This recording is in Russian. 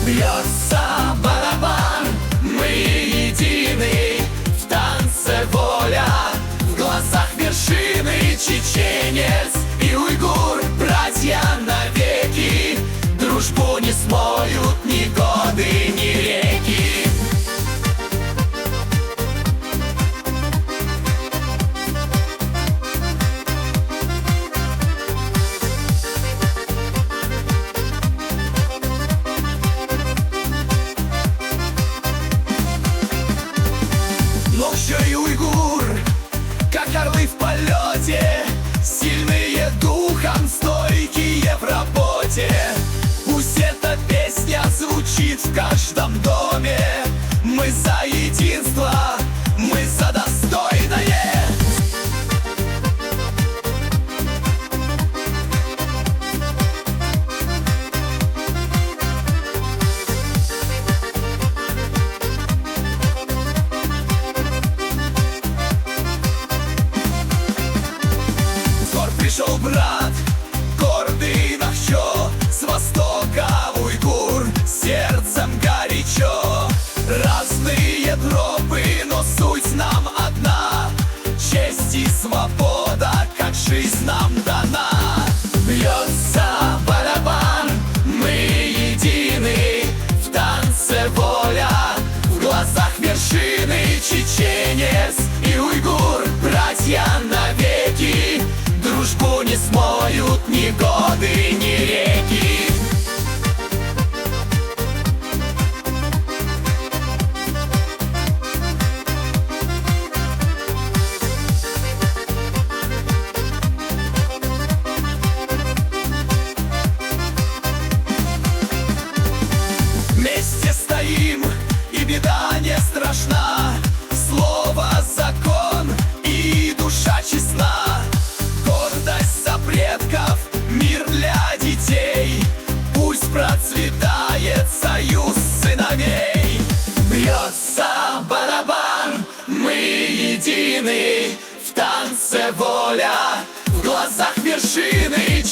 Бьется барабан, мы едины, в танце воля, в глазах вершины. Чеченец и уйгур, братья навеки, дружбу не смоют ни годы, ни реки. Но еще и уйгур, как орлы в полете, сильные духом, стойкие в работе. Пусть эта песня звучит в каждом доме. Мы за единство, мы за достойное. Пришел брат, гордый Нахчо, с востока уйгур, сердцем горячо. Разные тропы, но суть нам одна, честь и свобода, как жизнь нам дана. Бьется барабан, мы едины, в танце воля, в глазах вершины. Чеченец и уйгур, братья навеки, дружбу не смоют ни годы, ни реки. Вместе стоим, и беда не страшна. Слово закон, и душа честна. Гордость за предков, мир для детей. Пусть процветает союз сыновей. Бьется барабан, мы едины, в танце воля, в глазах вершины.